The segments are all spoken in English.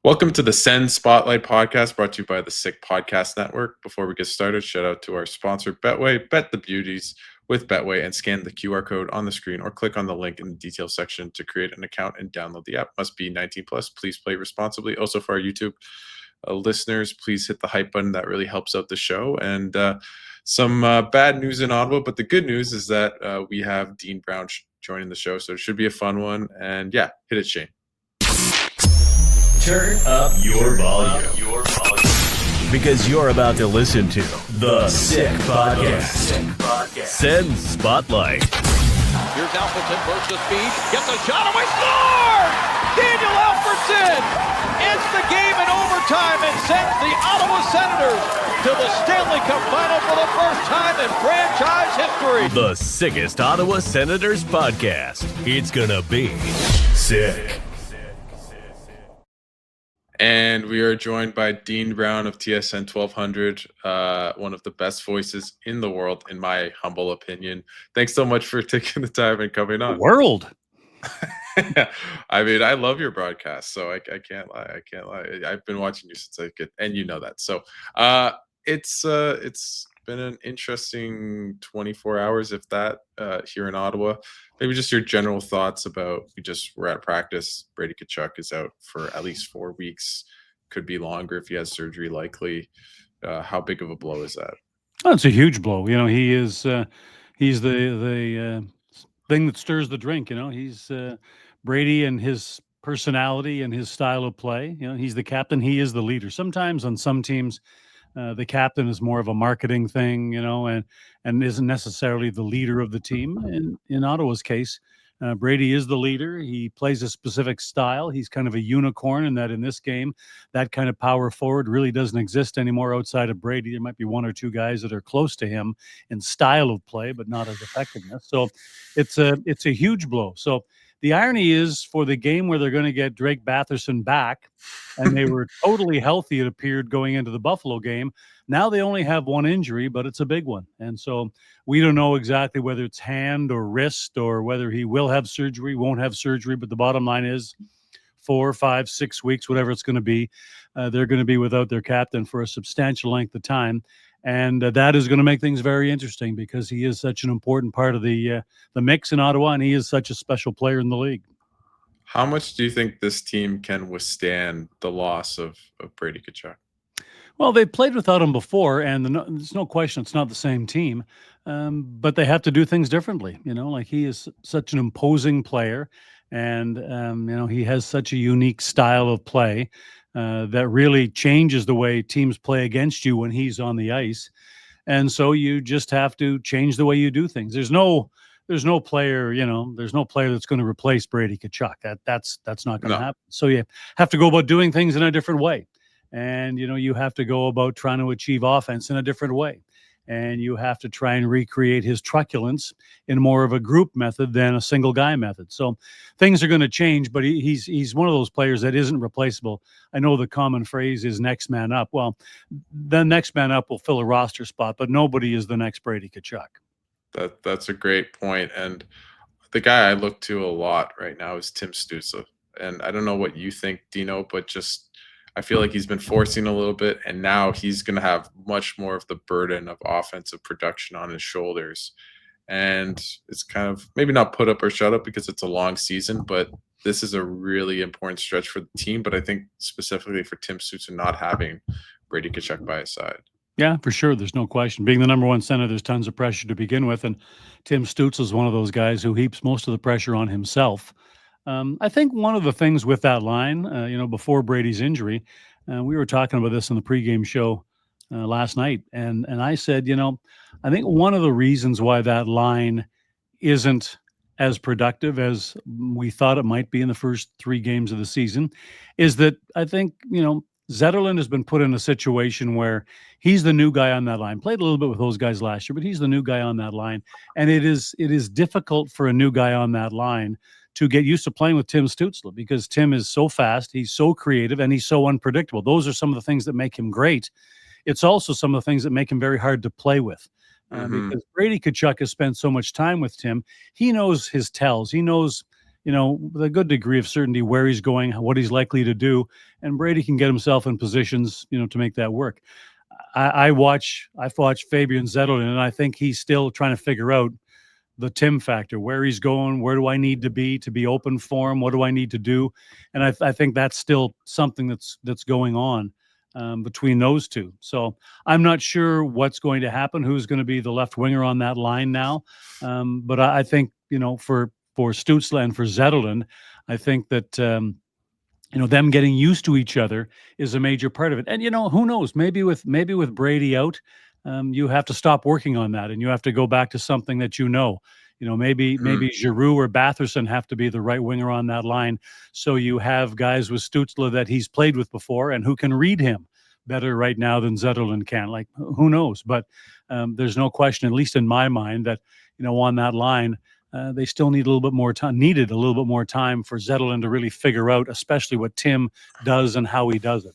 Welcome to the Sens Spotlight Podcast, brought to you by the Sick Podcast Network. Before we get started, shout out to our sponsor, Betway. Bet the beauties with Betway and scan the QR code on the screen or click on the link in the details section to create an account and download the app. Must be 19 plus. Please play responsibly. Also, for our YouTube listeners, please hit the hype button. That really helps out the show. And some bad news in Ottawa, but the good news is that we have Dean Brown joining the show, so it should be a fun one. And yeah, hit it, Shane. Turn up your volume. Because you're about to listen to The Sick Podcast. Sens Spotlight. Here's Alfredson, bursts the speed, gets a shot away, score! Daniel Alfredson ends the game in overtime and sends the Ottawa Senators to the Stanley Cup Final for the first time in franchise history. The sickest Ottawa Senators podcast. It's gonna be sick. And we are joined by Dean Brown of TSN 1200, one of the best voices in the world, in my humble opinion. Thanks so much for taking the time and coming on. World. I mean, I love your broadcast, so I can't lie. I've been watching you since I could, and you know that. So it's been an interesting 24 hours, if that, here in Ottawa. Maybe just your general thoughts about, we're at practice. Brady Tkachuk is out for at least 4 weeks. Could be longer if he has surgery, likely. How big of a blow is that? Oh, it's a huge blow. You know, he's the thing that stirs the drink. You know, he's Brady and his personality and his style of play. You know, he's the captain. He is the leader. Sometimes on some teams, the captain is more of a marketing thing, you know, and isn't necessarily the leader of the team. In Ottawa's case, Brady is the leader. He plays a specific style. He's kind of a unicorn in that in this game, that kind of power forward really doesn't exist anymore outside of Brady. There might be one or two guys that are close to him in style of play, but not as effectiveness. So it's a huge blow. So the irony is, for the game where they're going to get Drake Batherson back, and they were totally healthy, it appeared, going into the Buffalo game. Now they only have one injury, but it's a big one. And so we don't know exactly whether it's hand or wrist or whether he will have surgery, won't have surgery. But the bottom line is 4, 5, 6 weeks, whatever it's going to be, they're going to be without their captain for a substantial length of time. And that is going to make things very interesting because he is such an important part of the mix in Ottawa, and he is such a special player in the league. How much do you think this team can withstand the loss of Brady Tkachuk? Well, they played without him before, and there's no question it's not the same team, but they have to do things differently. You know, like he is such an imposing player, and you know, he has such a unique style of play. That really changes the way teams play against you when he's on the ice. And so you just have to change the way you do things. There's no player, you know, there's no player that's going to replace Brady Tkachuk. That's not going to happen. So you have to go about doing things in a different way. And, you know, you have to go about trying to achieve offense in a different way. And you have to try and recreate his truculence in more of a group method than a single guy method. So things are going to change, but he's one of those players that isn't replaceable. I know the common phrase is next man up. Well, the next man up will fill a roster spot, but nobody is the next Brady Tkachuk. That's a great point. And the guy I look to a lot right now is Tim Stutzle. And I don't know what you think, Dino, but just I feel like he's been forcing a little bit, and now he's going to have much more of the burden of offensive production on his shoulders. And it's kind of maybe not put up or shut up because it's a long season, but this is a really important stretch for the team. But I think specifically for Tim Stutzle not having Brady Tkachuk by his side. Yeah, for sure. There's no question. Being the number one center, there's tons of pressure to begin with. And Tim Stutzle is one of those guys who heaps most of the pressure on himself. I think one of the things with that line, you know, before Brady's injury, we were talking about this in the pregame show last night. And I said, you know, I think one of the reasons why that line isn't as productive as we thought it might be in the first 3 games of the season is that I think, you know, Zetterlund has been put in a situation where he's the new guy on that line. Played a little bit with those guys last year, but he's the new guy on that line. And it is difficult for a new guy on that line to get used to playing with Tim Stutzle because Tim is so fast, he's so creative, and he's so unpredictable. Those are some of the things that make him great. It's also some of the things that make him very hard to play with. Because Brady Tkachuk has spent so much time with Tim. He knows his tells. He knows, with a good degree of certainty where he's going, what he's likely to do, and Brady can get himself in positions, to make that work. I've watched Fabian Zetterlund, and I think he's still trying to figure out the Tim factor, where he's going, where do I need to be open for him, what do I need to do, and I think that's still something that's going on between those two. So I'm not sure what's going to happen, who's going to be the left winger on that line now, but I think for Stutzle and for Zetterlund, I think that. Them getting used to each other is a major part of it. And who knows? Maybe with Brady out, you have to stop working on that, and you have to go back to something that you know. Maybe Giroux or Batherson have to be the right winger on that line, so you have guys with Stutzle that he's played with before and who can read him better right now than Zetterlund can. Like, who knows? But there's no question, at least in my mind, that on that line. They still need a little bit more time. Needed a little bit more time for Zetterlund to really figure out, especially what Tim does and how he does it.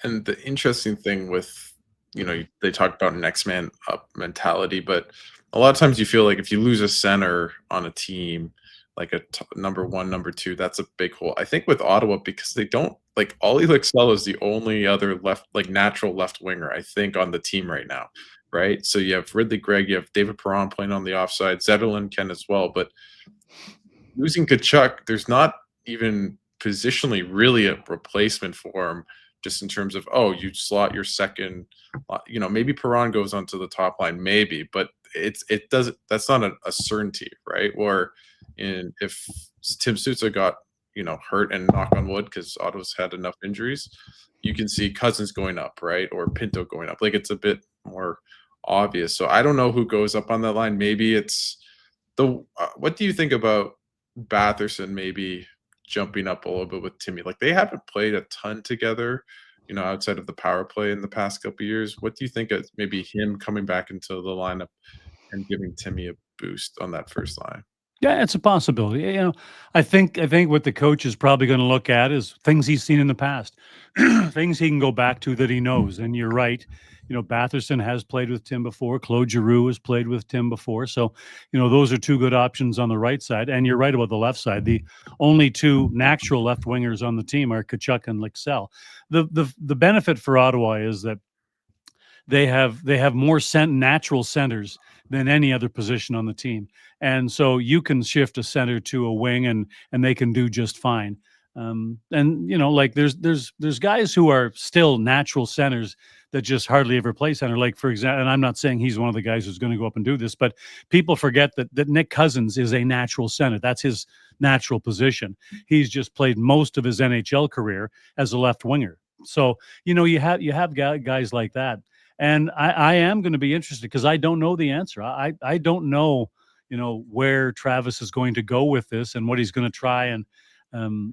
And the interesting thing with, they talk about next man up mentality, but a lot of times you feel like if you lose a center on a team, like number one, number two, that's a big hole. I think with Ottawa, because they don't like Ollie Lycksell is the only other left, like natural left winger, I think, on the team right now. Right. So you have Ridley Gregg, you have David Perron playing on the offside, Zetterlund can as well. But losing Tkachuk, there's not even positionally really a replacement for him, just in terms of, you slot your second, maybe Perron goes onto the top line, maybe, but it doesn't, that's not a certainty, right? Or if Tim Stutzle got, hurt, and knock on wood, because Ottawa's had enough injuries, you can see Cousins going up, right? Or Pinto going up. Like, it's a bit more obvious. So I don't know who goes up on that line. Maybe it's what do you think about Batherson maybe jumping up a little bit with Timmy? Like, they haven't played a ton together, outside of the power play in the past couple of years. What do you think of maybe him coming back into the lineup and giving Timmy a boost on that first line? Yeah, it's a possibility. I think what the coach is probably going to look at is things he's seen in the past, things he can go back to that he knows. And you're right. Batherson has played with Tim before. Claude Giroux has played with Tim before. So, those are two good options on the right side. And you're right about the left side. The only two natural left wingers on the team are Tkachuk and Lycksell. The benefit for Ottawa is that they have more natural centers than any other position on the team, and so you can shift a center to a wing, and they can do just fine. And like there's guys who are still natural centers that just hardly ever play center. Like, for example, and I'm not saying he's one of the guys who's going to go up and do this, but people forget that Nick Cousins is a natural center. That's his natural position. He's just played most of his NHL career as a left winger. So you have guys like that, and I am going to be interested because I don't know the answer. I don't know, where Travis is going to go with this and what he's going to try and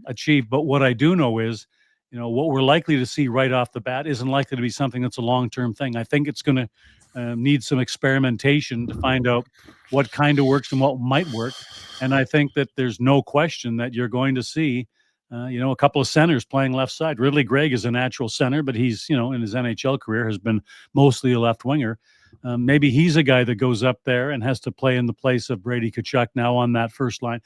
achieve. But what I do know is, what we're likely to see right off the bat isn't likely to be something that's a long-term thing. I think it's going to need some experimentation to find out what kind of works and what might work. And I think that there's no question that you're going to see a couple of centers playing left side. Ridley Gregg is a natural center, but he's, in his NHL career has been mostly a left winger. Maybe he's a guy that goes up there and has to play in the place of Brady Tkachuk now on that first line.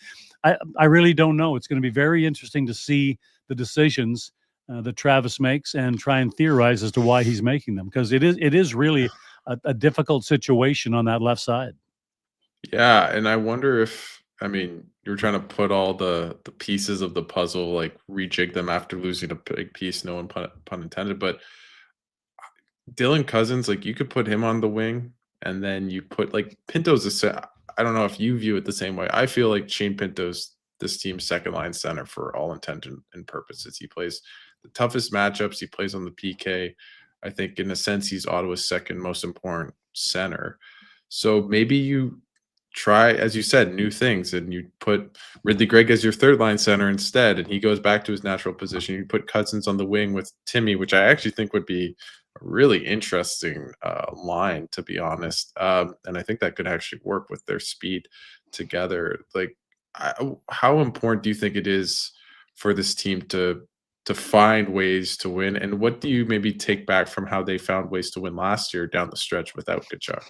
I really don't know. It's going to be very interesting to see the decisions that Travis makes and try and theorize as to why he's making them, because it is really a difficult situation on that left side. Yeah, and I wonder if, I mean, you're trying to put all the pieces of the puzzle, like rejig them after losing a big piece, no one pun intended, but Dylan Cousins, like, you could put him on the wing, and then you put, like, Pinto's I don't know if you view it the same way. I feel like Shane Pinto's this team's second line center for all intent and purposes. He plays the toughest matchups. He plays on the PK. I think in a sense he's Ottawa's second most important center. So maybe you try, as you said, new things, and you put Ridley Gregg as your third line center instead, and he goes back to his natural position. You put Cousins on the wing with Timmy, which I actually think would be a really interesting line, to be honest. And I think that could actually work with their speed together. Like, how important do you think it is for this team to to find ways to win? And what do you maybe take back from how they found ways to win last year down the stretch without Tkachuk?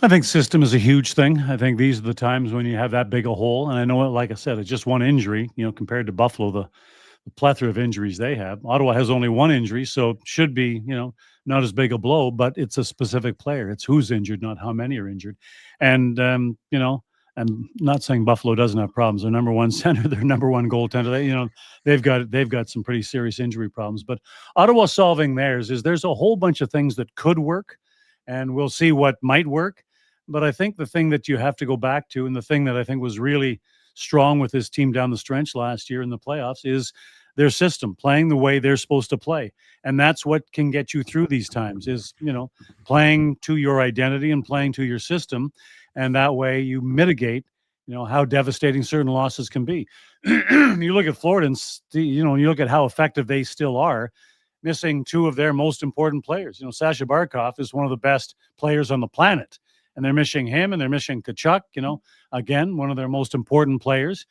I think system is a huge thing. I think these are the times when you have that big a hole. And I know, like I said, it's just one injury, compared to Buffalo, the plethora of injuries they have. Ottawa has only one injury, so it should be, not as big a blow, but it's a specific player. It's who's injured, not how many are injured. And, I'm not saying Buffalo doesn't have problems. Their number one center, their number one goaltender, they've got some pretty serious injury problems. But Ottawa solving theirs is there's a whole bunch of things that could work, and we'll see what might work. But I think the thing that you have to go back to, and the thing that I think was really strong with this team down the stretch last year in the playoffs, is their system, playing the way they're supposed to play. And that's what can get you through these times is, playing to your identity and playing to your system. And that way you mitigate, how devastating certain losses can be. You look at Florida and, you look at how effective they still are, missing two of their most important players. Sasha Barkov is one of the best players on the planet. And they're missing him, and they're missing Tkachuk, again, one of their most important players.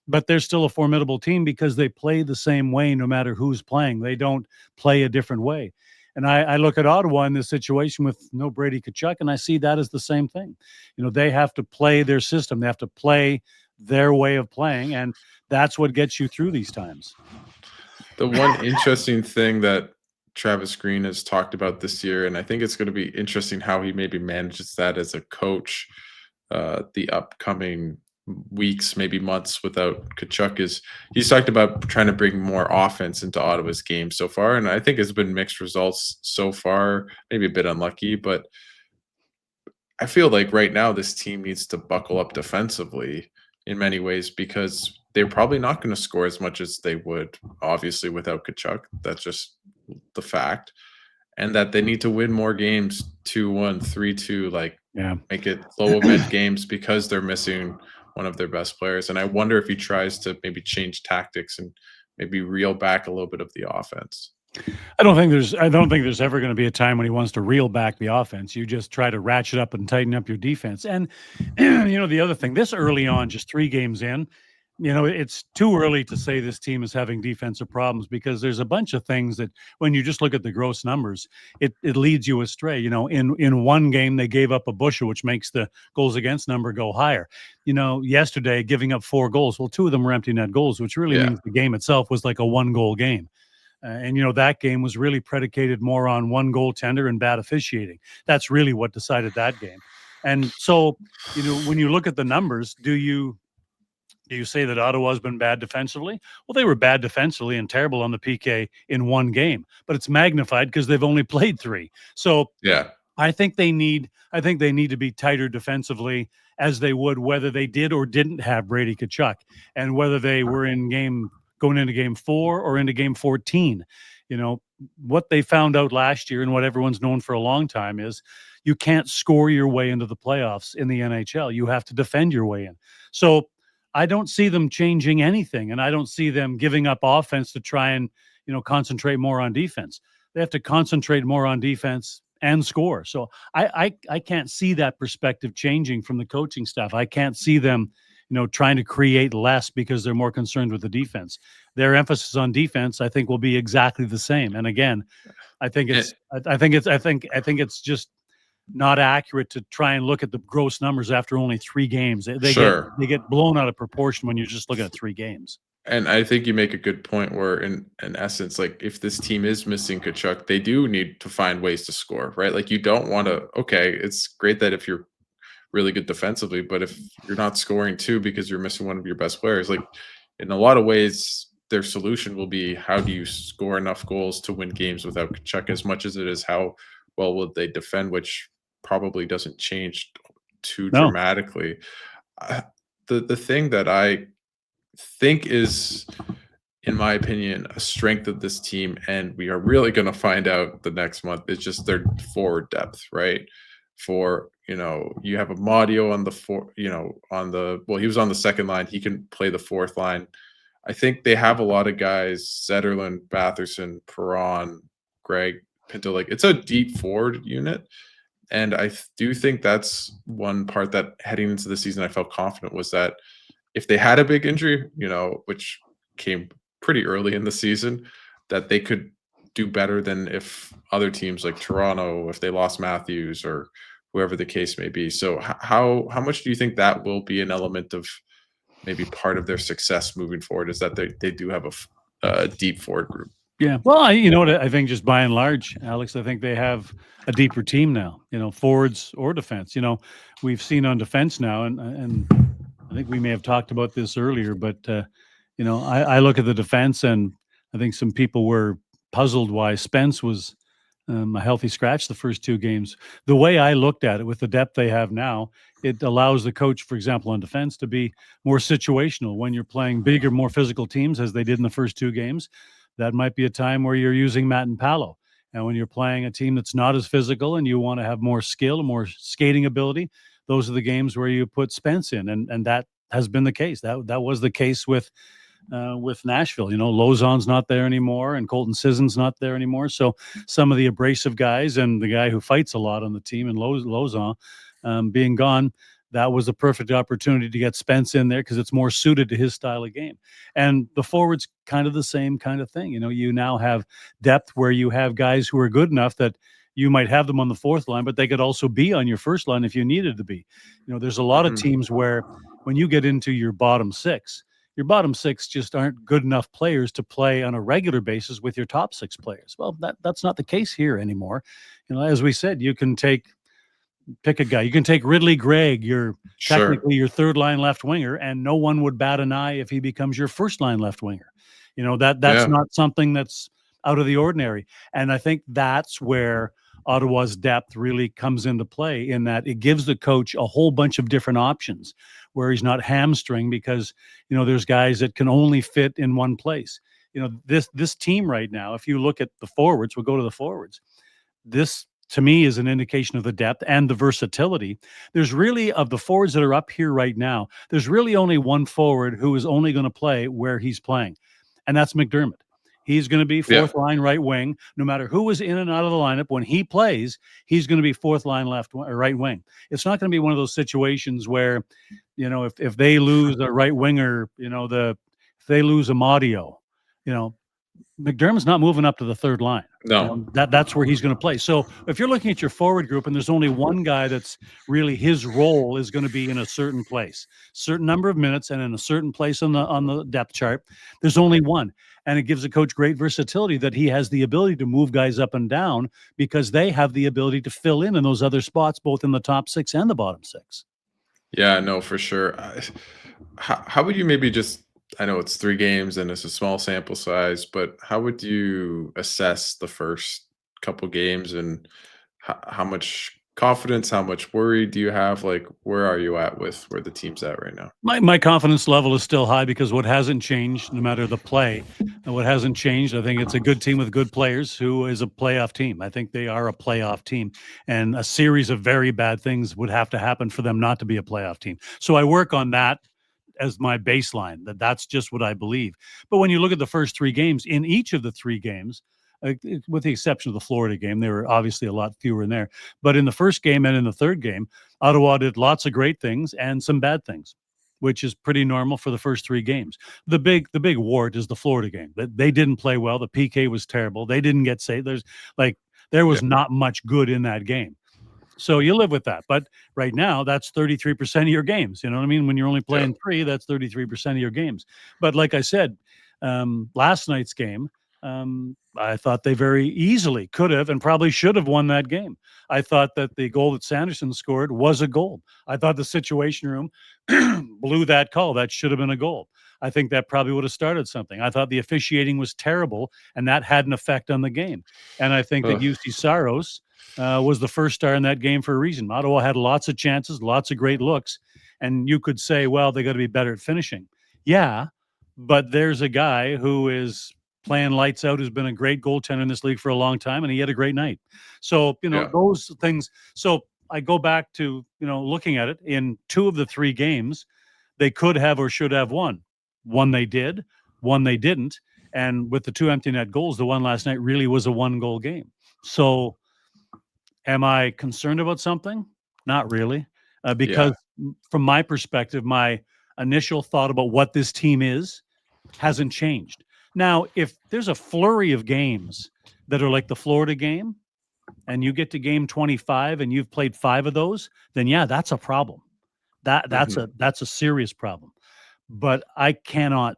But they're still a formidable team because they play the same way no matter who's playing. They don't play a different way. And I look at Ottawa in this situation with no Brady Tkachuk, and I see that as the same thing. They have to play their system. They have to play their way of playing, and that's what gets you through these times. The one interesting thing that Travis Green has talked about this year, and I think it's going to be interesting how he maybe manages that as a coach the upcoming weeks, maybe months without Tkachuk, is he's talked about trying to bring more offense into Ottawa's game so far, and I think it's been mixed results so far, maybe a bit unlucky, but I feel like right now this team needs to buckle up defensively in many ways because they're probably not going to score as much as they would, obviously, without Tkachuk. That's just the fact. And that they need to win more games 2-1, 3-2, make it low event games because they're missing one of their best players. And I wonder if he tries to maybe change tactics and maybe reel back a little bit of the offense. I don't think there's ever going to be a time when he wants to reel back the offense. You just try to ratchet up and tighten up your defense. And the other thing, this early on, just 3 games in, it's too early to say this team is having defensive problems because there's a bunch of things that when you just look at the gross numbers, it leads you astray. In one game, they gave up a bushel, which makes the goals against number go higher. Yesterday, giving up 4 goals. Well, 2 of them were empty net goals, which really means the game itself was like a 1-goal game. And that game was really predicated more on one goaltender and bad officiating. That's really what decided that game. And so, when you look at the numbers, do you say that Ottawa's been bad defensively? Well, they were bad defensively and terrible on the PK in one game, but it's magnified because they've only played 3. So I think they need to be tighter defensively as they would whether they did or didn't have Brady Tkachuk, and whether they were going into game 4 or into game 14. What they found out last year and what everyone's known for a long time is you can't score your way into the playoffs in the NHL. You have to defend your way in. So I don't see them changing anything, and I don't see them giving up offense to try and, concentrate more on defense. They have to concentrate more on defense and score. So I can't see that perspective changing from the coaching staff. I can't see them, trying to create less because they're more concerned with the defense. Their emphasis on defense, I think, will be exactly the same. And again, I think it's just not accurate to try and look at the gross numbers after only 3 games. They get blown out of proportion when you're just looking at 3 games. And I think you make a good point where in essence, if this team is missing Tkachuk, they do need to find ways to score, right? You don't want to, it's great that if you're really good defensively, but if you're not scoring too because you're missing one of your best players, in a lot of ways, their solution will be how do you score enough goals to win games without Tkachuk, as much as it is how well will they defend, which probably doesn't change too dramatically. The thing that I think is, in my opinion, a strength of this team, and we are really going to find out the next month, is just their forward depth, right? You have a Madio on he was on the second line. He can play the fourth line. I think they have a lot of guys, Zetterlund, Batherson, Perron, Greg, Pinto. It's a deep forward unit. And I do think that's one part that heading into the season I felt confident was that if they had a big injury, which came pretty early in the season, that they could do better than if other teams like Toronto, if they lost Matthews or whoever the case may be. So how much do you think that will be an element of maybe part of their success moving forward? Is that they do have a deep forward group? Yeah. Well, you know what? I think just by and large, Alex, I think they have a deeper team now, forwards or defense. We've seen on defense now, and I think we may have talked about this earlier, but, I look at the defense, and I think some people were puzzled why Spence was a healthy scratch the first two games. The way I looked at it, with the depth they have now, it allows the coach, for example, on defense, to be more situational when you're playing bigger, more physical teams, as they did in the first two games. That might be a time where you're using Matt and Paolo. And when you're playing a team that's not as physical and you want to have more skill, more skating ability, those are the games where you put Spence in, and that has been the case. That was the case with Nashville. Lozon's not there anymore, and Colton Sisson's not there anymore. So some of the abrasive guys and the guy who fights a lot on the team, and Lozon, being gone, that was a perfect opportunity to get Spence in there because it's more suited to his style of game. And the forwards, kind of the same kind of thing. You now have depth where you have guys who are good enough that you might have them on the fourth line, but they could also be on your first line if you needed to be. There's a lot of teams where when you get into your bottom six just aren't good enough players to play on a regular basis with your top six players. Well, that's not the case here anymore. As we said, you can pick a guy. You can take Ridley Gregg, technically your third line left winger, and no one would bat an eye if he becomes your first line left winger. That's not something that's out of the ordinary. And I think that's where Ottawa's depth really comes into play, in that it gives the coach a whole bunch of different options where he's not hamstring because, there's guys that can only fit in one place. This team right now, if you look at the forwards, we'll go to the forwards. This, to me, is an indication of the depth and the versatility. There's really, of the forwards that are up here right now, there's really only one forward who is only going to play where he's playing, and that's McDermott. He's going to be fourth line right wing. No matter who is in and out of the lineup, when he plays, he's going to be fourth line left or right wing. It's not going to be one of those situations where, if they lose a right winger, if they lose Amadio, McDermott's not moving up to the third line. No. That's where he's going to play. So if you're looking at your forward group and there's only one guy that's really, his role is going to be in a certain place, certain number of minutes, and in a certain place on the depth chart, there's only one. And it gives the coach great versatility that he has the ability to move guys up and down because they have the ability to fill in those other spots, both in the top six and the bottom six. Yeah, no, for sure. How would you maybe just, I know it's 3 games and it's a small sample size, but how would you assess the first couple games, and how much confidence, how much worry do you have? Like, where are you at with where the team's at right now? My confidence level is still high because what hasn't changed, no matter the play, and what hasn't changed, I think it's a good team with good players who is a playoff team. I think they are a playoff team, and a series of very bad things would have to happen for them not to be a playoff team. So I work on that as my baseline, that's just what I believe. But when you look at the first 3 games, in each of the 3 games, with the exception of the Florida game, there were obviously a lot fewer in there. But in the first game and in the third game, Ottawa did lots of great things and some bad things, which is pretty normal for the first 3 games. The big wart is the Florida game. They didn't play well. The PK was terrible. They didn't get saved. There was not much good in that game. So you live with that. But right now, that's 33% of your games. You know what I mean? When you're only playing 3, that's 33% of your games. But like I said, last night's game, I thought they very easily could have and probably should have won that game. I thought that the goal that Sanderson scored was a goal. I thought the Situation Room blew that call. That should have been a goal. I think that probably would have started something. I thought the officiating was terrible, and that had an effect on the game. And I think that UC Saros was the first star in that game for a reason. Ottawa had lots of chances, lots of great looks, and you could say, well, they got to be better at finishing. Yeah, but there's a guy who is playing lights out, who's been a great goaltender in this league for a long time, and he had a great night. So, those things. So I go back to, looking at it in 2 of the 3 games, they could have or should have won. One they did, one they didn't. And with the 2 empty net goals, the one last night really was a 1-goal game. So am I concerned about something? Not really. Because from my perspective, my initial thought about what this team is hasn't changed. Now, if there's a flurry of games that are like the Florida game, and you get to game 25 and you've played 5 of those, then yeah, that's a problem. Mhm. That's a serious problem. But I cannot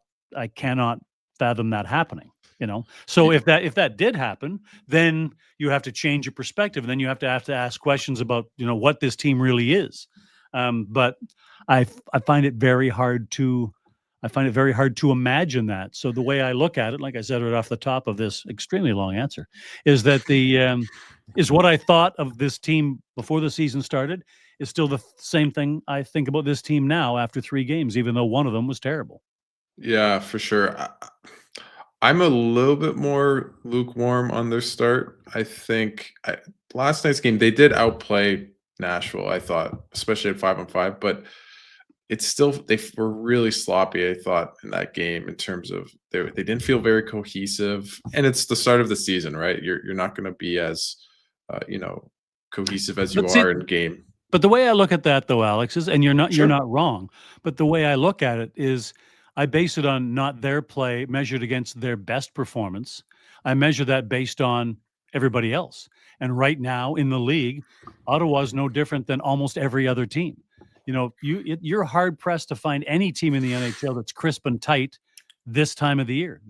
fathom that happening, you know? So Ye if that did happen, then you have to change your perspective, and then you have to ask questions about, what this team really is. But I find it very hard to imagine that. So the way I look at it, like I said right off the top of this extremely long answer, is that is what I thought of this team before the season started is still the same thing I think about this team now after 3 games, even though one of them was terrible. Yeah, for sure. I'm a little bit more lukewarm on their start. I think last night's game, they did outplay Nashville, I thought, especially at 5-on-5, but it's still were really sloppy, I thought, in that game in terms of they didn't feel very cohesive, and it's the start of the season, right? You're not gonna be as, uh, you know, cohesive as you But see, are in game. but the way I look at that though, Alex, is, and you're Sure. not wrong, but the way I look at it is I base it on not their play measured against their best performance. I measure that based on everybody else. And right now in the league, Ottawa is no different than almost every other team. You're hard pressed to find any team in the NHL that's crisp and tight this time of the year.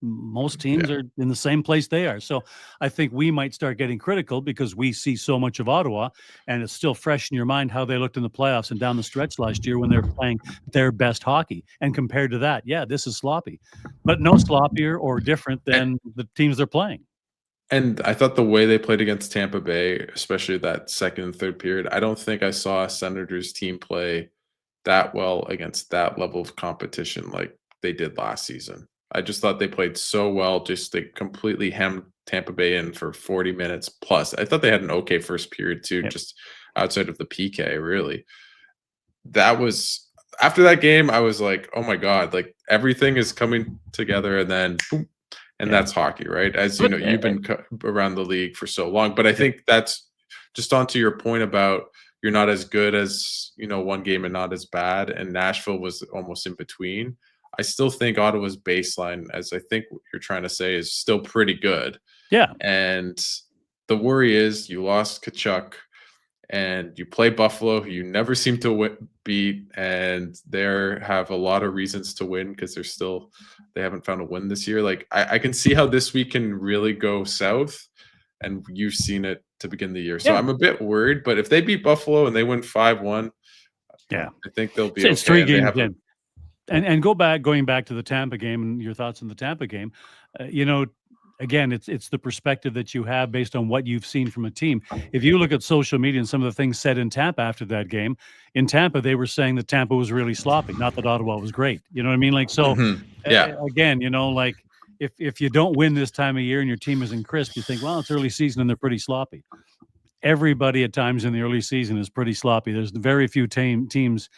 Most Yeah. teams are in the same place they are. So I think we might start getting critical because we see so much of Ottawa, and it's still fresh in your mind how they looked in the playoffs and down the stretch last year when they're playing their best hockey. And compared to that, yeah, this is sloppy, but no sloppier or different than the teams they're playing. And I thought the way they played against Tampa Bay, especially that second and third period, I don't think I saw a Senators team play that well against that level of competition like they did last season. I just thought they played so well, just they completely hemmed Tampa Bay in for 40 minutes plus. I thought they had an okay first period too, Yep. just outside of the PK, really. That was after that game, I was like, "Oh my god, like everything is coming together," and then boom, and Yeah. that's hockey, right? As you But know, you've been around the league for so long, but I yep. think that's just onto your point about you're not as good as one game and not as bad, and Nashville was almost in between. I still think Ottawa's baseline, as I think what you're trying to say, is still pretty good. Yeah. And the worry is you lost Kachuk and you play Buffalo, who you never seem to beat, and they have a lot of reasons to win because they haven't found a win this year. Like I can see how this week can really go south, and you've seen it to begin the year. So Yeah. I'm a bit worried, but if they beat Buffalo and they win 5-1, Yeah. I think they'll So be it's okay. 3 And they games have a in. And going back to the Tampa game and your thoughts on the Tampa game, again, it's the perspective that you have based on what you've seen from a team. If you look at social media and some of the things said in Tampa after that game, in Tampa they were saying that Tampa was really sloppy, not that Ottawa was great. You know what I mean? Like so, yeah, again, like if you don't win this time of year and your team isn't crisp, you think, well, it's early season and they're pretty sloppy. Everybody at times in the early season is pretty sloppy. There's very few teams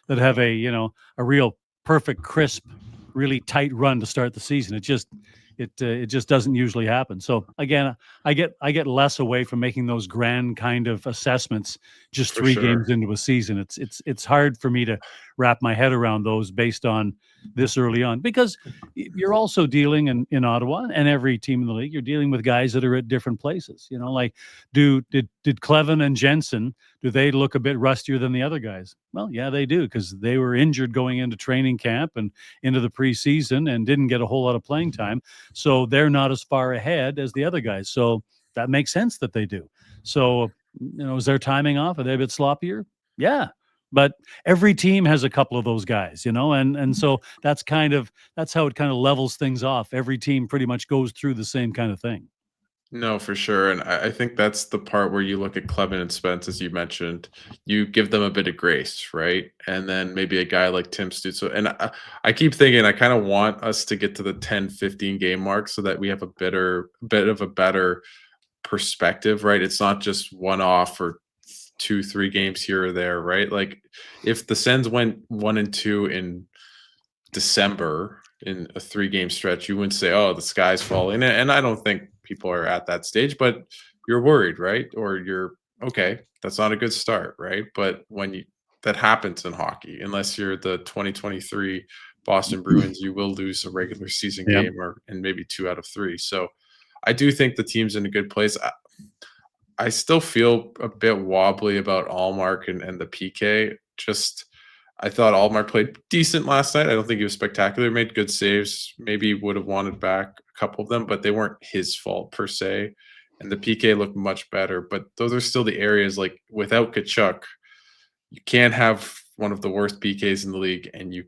that have a real perfect, crisp, really tight run to start the season. It just doesn't usually happen. So again, I get less away from making those grand kind of assessments just for 3 games sure. into a season. It's hard for me to wrap my head around those based on this early on because you're also dealing in Ottawa and every team in the league. You're dealing with guys that are at different places. Like did Clevin and Jensen, do they look a bit rustier than the other guys? Well, yeah, they do because they were injured going into training camp and into the preseason and didn't get a whole lot of playing time. So they're not as far ahead as the other guys. So that makes sense that they do. So, is their timing off? Are they a bit sloppier? Yeah. But every team has a couple of those guys, and so that's how it kind of levels things off. Every team pretty much goes through the same kind of thing. No, for sure, and I think that's the part where you look at Clement and Spence, as you mentioned, you give them a bit of grace, right? And then maybe a guy like Tim Stutzle, and I keep thinking I kind of want us to get to the 10, 15 game mark so that we have a bit of a better perspective, right? It's not just one off or 2, 3 games here or there, right? Like if the Sens went 1-2 in December in a 3-game stretch, you wouldn't say, "Oh, the sky's falling." And I don't think people are at that stage, but you're worried, right? Or you're okay, that's not a good start, right? But when you that happens in hockey, unless you're the 2023 Boston Bruins, you will lose a regular season Yep. game and maybe 2 out of 3. So I do think the team's in a good place. I still feel a bit wobbly about Allmark and the PK. Just I thought Allmark played decent last night. I don't think he was spectacular. Made good saves. Maybe would have wanted back a couple of them, but they weren't his fault per se. And the PK looked much better. But those are still the areas like without Kachuk, you can't have one of the worst PKs in the league, and you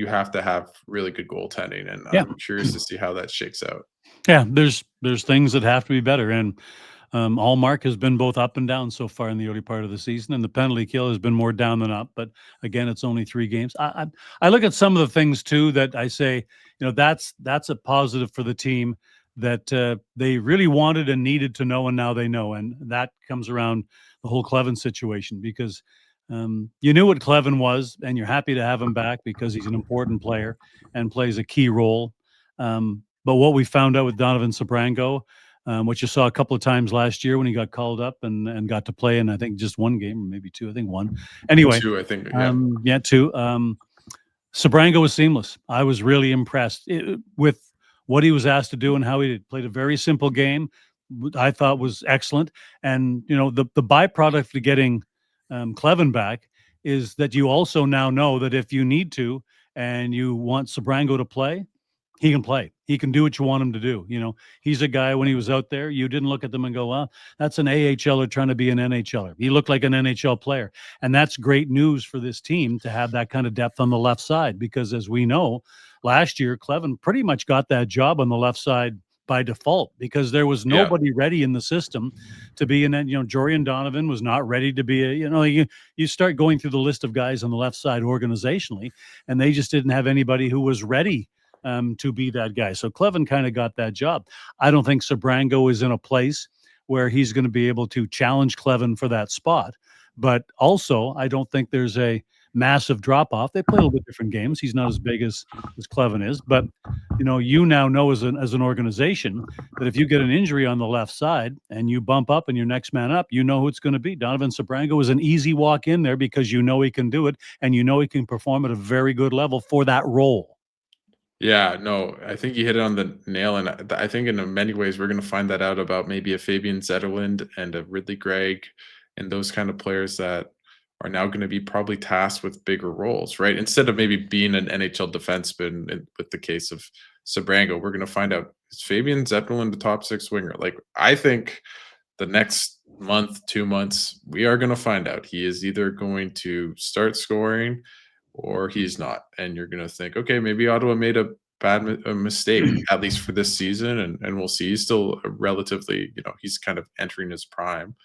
have to have really good goaltending. And Yeah. I'm curious to see how that shakes out. Yeah, there's things that have to be better, and Allmark has been both up and down so far in the early part of the season, and the penalty kill has been more down than up. But again, it's only 3 games. I look at some of the things too that I say, that's a positive for the team that they really wanted and needed to know, and now they know, and that comes around the whole Cleven situation because. You knew what Cleven was, and you're happy to have him back because he's an important player and plays a key role. But what we found out with Donovan Sabrango, which you saw a couple of times last year when he got called up and got to play in, I think, just 1 game or maybe 2. I think 1. Anyway, 2, I think. Yeah. 2. Sabrango was seamless. I was really impressed with what he was asked to do and how he played a very simple game. I thought was excellent. And, the byproduct of getting Cleven back is that you also now know that if you need to and you want Sabrango to play, he can play. He can do what you want him to do. He's a guy when he was out there, you didn't look at them and go, well, that's an AHLer trying to be an NHLer. He looked like an NHL player. And that's great news for this team to have that kind of depth on the left side, because as we know, last year, Cleven pretty much got that job on the left side by default because there was nobody ready in the system to be in that. Jorian Donovan was not ready to be you start going through the list of guys on the left side organizationally, and they just didn't have anybody who was ready to be that guy. So Cleven kind of got that job. I don't think Sabrango is in a place where he's going to be able to challenge Cleven for that spot. But also, I don't think there's a massive drop-off. They play a little bit different games. He's not as big as Cleven is. But, you now know as an organization that if you get an injury on the left side and you bump up and your next man up, you know who it's going to be. Donovan Sabrango is an easy walk in there because he can do it and he can perform at a very good level for that role. Yeah, no, I think you hit it on the nail, and I think in many ways we're going to find that out about maybe a Fabian Zetterlund and a Ridley Gregg and those kind of players that are now going to be probably tasked with bigger roles, right? Instead of maybe being an NHL defenseman with the case of Sabrango, we're going to find out, is Fabian Zetterlund the top 6 winger? Like, I think the next month, 2 months, we are going to find out. He is either going to start scoring or he's not. And you're going to think, okay, maybe Ottawa made a mistake, at least for this season. And we'll see. He's still a relatively, he's kind of entering his prime.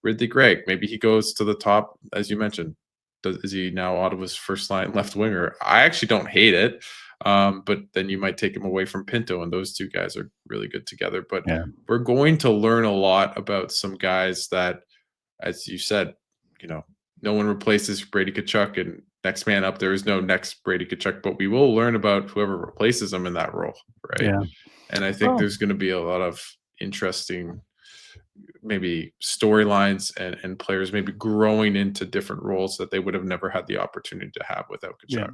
Ridley Gregg, maybe he goes to the top, as you mentioned. Is he now Ottawa's first line left winger? I actually don't hate it. But then you might take him away from Pinto, and those 2 guys are really good together. But we're going to learn a lot about some guys that, as you said, no one replaces Brady Tkachuk, and next man up, there is no next Brady Tkachuk, but we will learn about whoever replaces him in that role, right? Yeah. And I think there's going to be a lot of interesting maybe storylines and players maybe growing into different roles that they would have never had the opportunity to have without Tkachuk.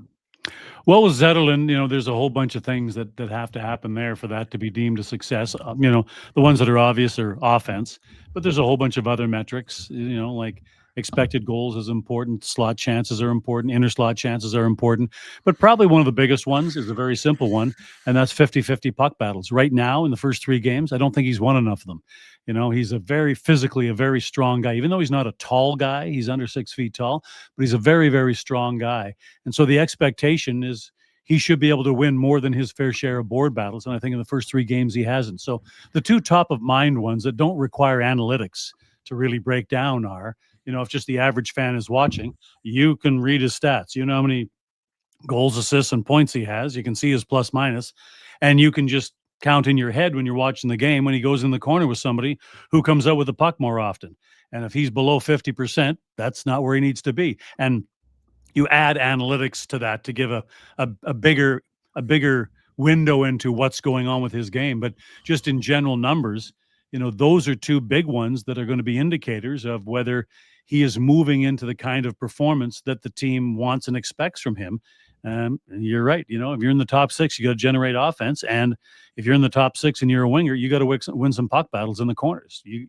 Yeah. Well, with Zetterlund, there's a whole bunch of things that have to happen there for that to be deemed a success. The ones that are obvious are offense, but there's a whole bunch of other metrics, like expected goals is important, slot chances are important, inner slot chances are important, but probably one of the biggest ones is a very simple one, and that's 50-50 puck battles. Right now, in the first 3 games, I don't think he's won enough of them. He's a very strong guy, even though he's not a tall guy. He's under 6 feet tall, but he's a very, very strong guy. And so the expectation is he should be able to win more than his fair share of board battles. And I think in the first 3 games, he hasn't. So the 2 top of mind ones that don't require analytics to really break down are, if just the average fan is watching, you can read his stats. You know how many goals, assists, and points he has. You can see his plus minus, and you can just count in your head when you're watching the game when he goes in the corner with somebody who comes out with the puck more often. And if he's below 50%, that's not where he needs to be. And you add analytics to that to give a bigger window into what's going on with his game. But just in general numbers, those are 2 big ones that are going to be indicators of whether he is moving into the kind of performance that the team wants and expects from him. You're right. If you're in the top six, you got to generate offense, and if you're in the top six and you're a winger, you got to win some puck battles in the corners. You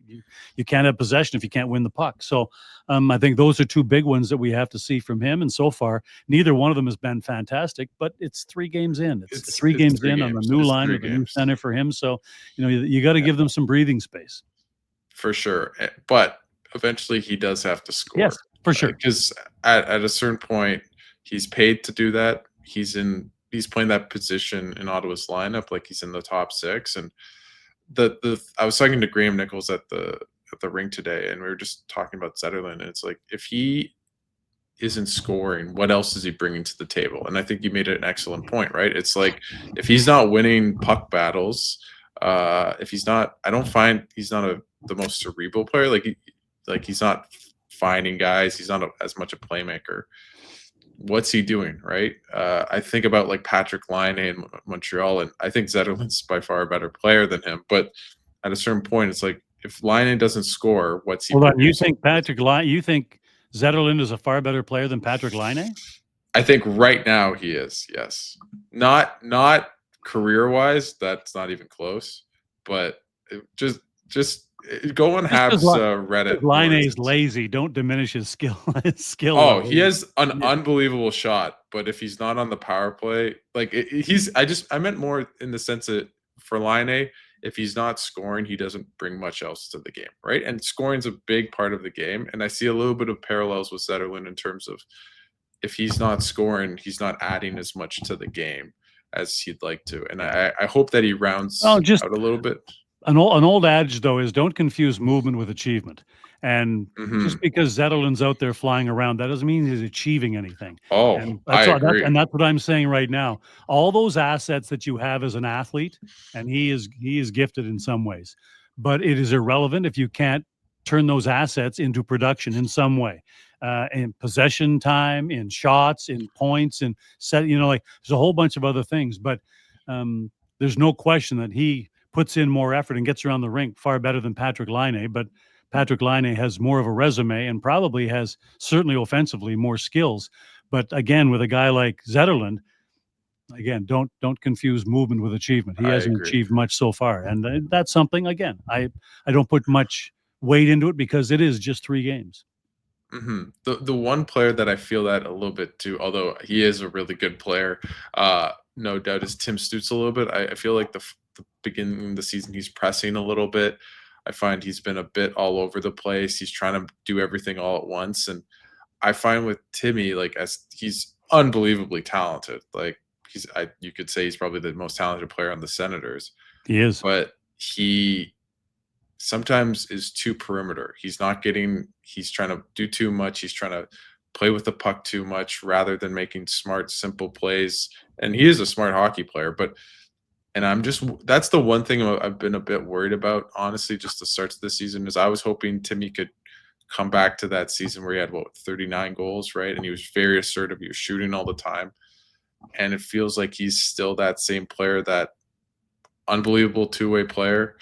can't have possession if you can't win the puck. So I think those are two big ones that we have to see from him. And so far, neither one of them has been fantastic. But it's 3 games in. It's three games in on the new line with a new center for him. So you got to give them some breathing space. For sure, but eventually he does have to score. Yes, for sure. Because at a certain point, he's paid to do that. He's playing that position in Ottawa's lineup, like he's in the top 6. And I was talking to Graham Nichols at the rink today, and we were just talking about Zetterlund. And it's like, if he isn't scoring, what else is he bringing to the table? And I think you made an excellent point, right? It's like, if he's not winning puck battles, if he's not, I don't find he's not the most cerebral player. Like he's not finding guys. He's not as much a playmaker. What's he doing, right? I think about like Patrick Laine in Montreal, and I think Zetterlund's by far a better player than him. But at a certain point, it's like, if Laine doesn't score, what's he? Hold on, you think Zetterlund is a far better player than Patrick Laine? I think right now he is. Yes, not career-wise. That's not even close. But just go on Habs Reddit. Laine's lazy. Don't diminish his skill. Oh, he has an unbelievable shot, but if he's not on the power play, like I meant more in the sense that for Laine, if he's not scoring, he doesn't bring much else to the game, right? And scoring's a big part of the game, and I see a little bit of parallels with Zetterlund in terms of, if he's not scoring, he's not adding as much to the game as he'd like to. And I hope that he rounds out a little bit. An old adage, though, is don't confuse movement with achievement. And just because Zetterlund's out there flying around, that doesn't mean he's achieving anything. Oh, I agree. And that's what I'm saying right now. All those assets that you have as an athlete, and he is gifted in some ways, but it is irrelevant if you can't turn those assets into production in some way. In possession time, in shots, in points, and there's a whole bunch of other things. But there's no question that he puts in more effort and gets around the rink far better than Patrick Laine. But Patrick Laine has more of a resume and probably has, certainly offensively, more skills. But again, with a guy like Zetterlund, again, don't confuse movement with achievement. He hasn't achieved much so far, and that's something. Again, I don't put much weight into it because it is just 3 games. The one player that I feel that a little bit too, although he is a really good player, no doubt, is Tim Stutzle a little bit. I feel like the beginning of the season, he's pressing a little bit. I find he's been a bit all over the place. He's trying to do everything all at once. And I find with Timmy, as he's unbelievably talented. Like you could say he's probably the most talented player on the Senators. He is. But he sometimes is too perimeter. He's trying to do too much. He's trying to play with the puck too much rather than making smart, simple plays. And he is a smart hockey player, that's the one thing I've been a bit worried about, honestly, just the start of the season, is I was hoping Timmy could come back to that season where he had 39 goals, right? And he was very assertive. He was shooting all the time. And it feels like he's still that same player, that unbelievable two-way player,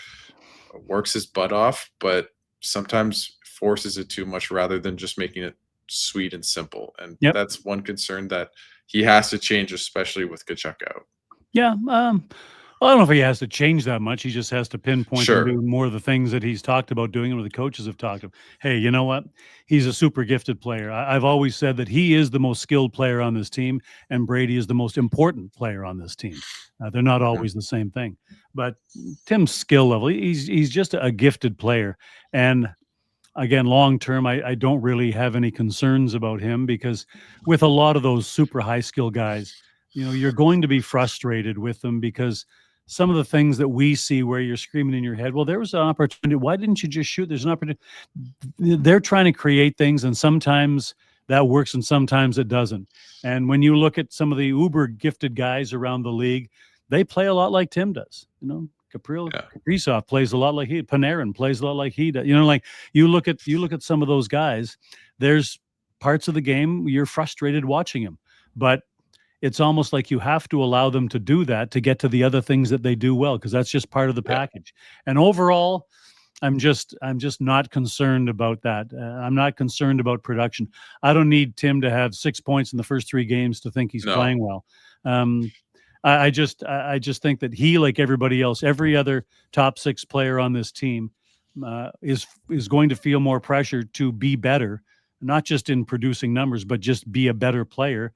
works his butt off, but sometimes forces it too much rather than just making it sweet and simple. And that's one concern that he has to change, especially with Tkachuk out. Yeah. I don't know if he has to change that much. He just has to pinpoint and do more of the things that he's talked about doing and what the coaches have talked about. Hey, you know what? He's a super gifted player. I've always said that he is the most skilled player on this team, and Brady is the most important player on this team. They're not always the same thing. But Tim's skill level, he's just a gifted player. And again, long term, I don't really have any concerns about him, because with a lot of those super high skill guys, you're going to be frustrated with them, because some of the things that we see where you're screaming in your head, well, there was an opportunity. Why didn't you just shoot? There's an opportunity. They're trying to create things, and sometimes that works and sometimes it doesn't. And when you look at some of the uber gifted guys around the league, they play a lot like Tim does. Kaprizov plays a lot like he. Panarin plays a lot like he does. You look at some of those guys. There's parts of the game you're frustrated watching him, but it's almost like you have to allow them to do that to get to the other things that they do well, because that's just part of the package. And overall, I'm just not concerned about that. I'm not concerned about production. I don't need Tim to have 6 points in the first 3 games to think he's No, playing well. Um, I just think that he, like everybody else, every other top 6 player on this team, is going to feel more pressure to be better, not just in producing numbers, but just be a better player,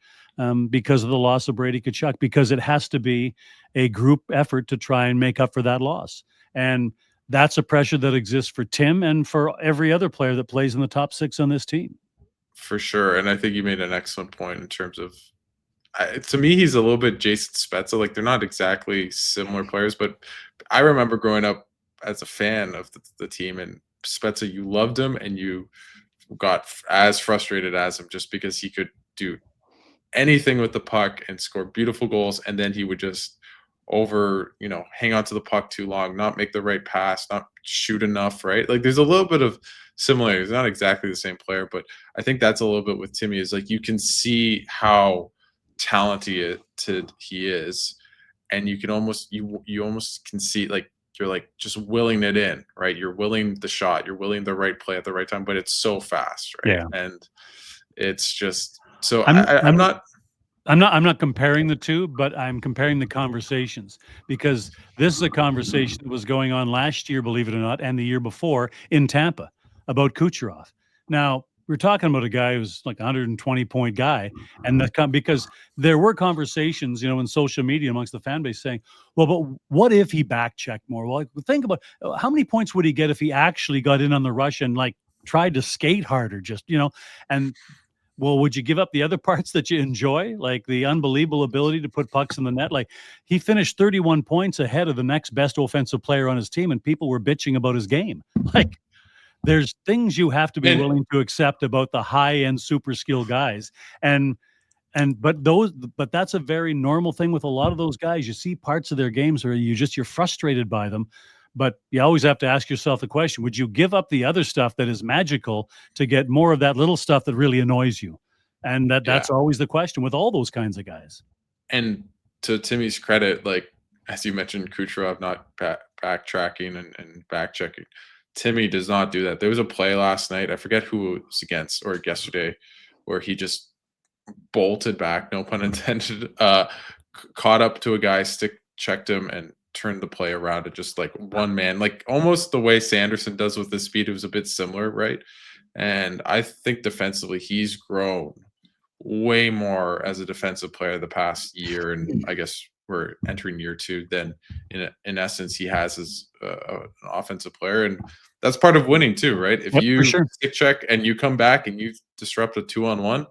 because of the loss of Brady Tkachuk. Because it has to be a group effort to try and make up for that loss, and that's a pressure that exists for Tim and for every other player that plays in the top 6 on this team. for sure. And I think you made an excellent point in terms of to me, he's a little bit Jason Spezza. Like they're not exactly similar players, but I remember growing up as a fan of the team and Spezza, you loved him and you got as frustrated as him just because he could do anything with the puck and score beautiful goals, and then he would just hang on to the puck too long, not make the right pass, not shoot enough, right? Like there's a little bit of similarities, not exactly the same player, but I think that's a little bit with Timmy is like you can see how talented he is, and you can almost you almost can see like you're like just willing it in, right? You're willing the shot, you're willing the right play at the right time, but it's so fast, right? Yeah. And it's just so I'm I'm I'm not. I'm not comparing the two, but I'm comparing the conversations, because this is a conversation that was going on last year, believe it or not, and the year before in Tampa about Kucherov. Now, we're talking about a guy who's like a 120-point guy, and because there were conversations, in social media amongst the fan base saying, "Well, but what if he back checked more?" Well, like, think about how many points would he get if he actually got in on the rush and like tried to skate harder, and well, would you give up the other parts that you enjoy, like the unbelievable ability to put pucks in the net? Like he finished 31 points ahead of the next best offensive player on his team, and people were bitching about his game. Like there's things you have to be And willing to accept about the high-end super skill guys. And but that's a very normal thing with a lot of those guys. You see parts of their games where you're frustrated by them. But you always have to ask yourself the question, would you give up the other stuff that is magical to get more of that little stuff that really annoys you? And yeah, that's always the question with all those kinds of guys. and to Timmy's credit, like as you mentioned, Kucherov not backtracking and back checking. Timmy does not do that. There was a play last night. I forget who it was against or yesterday, where he just bolted back, no pun intended, caught up to a guy, stick checked him, and turned the play around to just like one man, like almost the way Sanderson does with his speed. It was a bit similar, right? And I think defensively, he's grown way more as a defensive player the past year, and I guess we're entering year 2 than in essence he has as an offensive player, and that's part of winning too, right? If Yep, for you sure. stick check and you come back and you disrupt a 2-on-1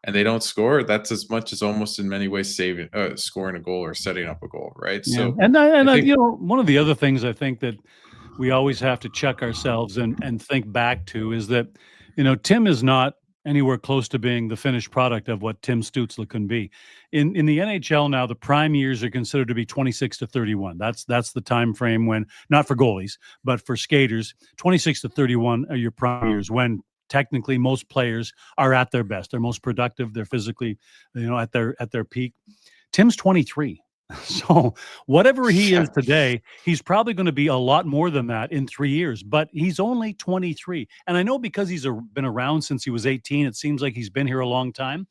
and they don't score, that's as much as almost in many ways saving scoring a goal or setting up a goal, right? Yeah. So I And think one of the other things I think that we always have to check ourselves and think back to is that, Tim is not anywhere close to being the finished product of what Tim Stutzle can be. In the NHL now, the prime years are considered to be 26 to 31. That's the time frame when, not for goalies, but for skaters, 26 to 31 are your prime years when technically most players are at their best. They're most productive, they're physically, at their peak. Tim's 23. So whatever he yeah, is today, he's probably going to be a lot more than that in 3 years, but he's only 23. And I know because he's been around since he was 18, it seems like he's been here a long time,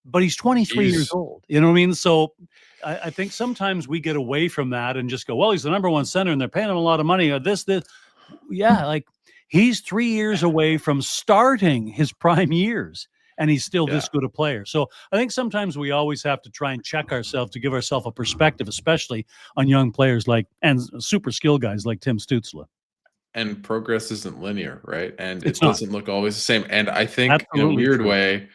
but he's 23 years he's old. You know what I mean? So I think sometimes we get away from that and just go, well, he's the number one center and they're paying him a lot of money or this. Yeah, like he's 3 years away from starting his prime years, and he's still yeah. this good a player. So I think sometimes we always have to try and check ourselves to give ourselves a perspective, especially on young players and super skill guys like Tim Stutzle. And progress isn't linear, right? And It's it not. doesn't look always the same. And I think in a Absolutely weird true. way,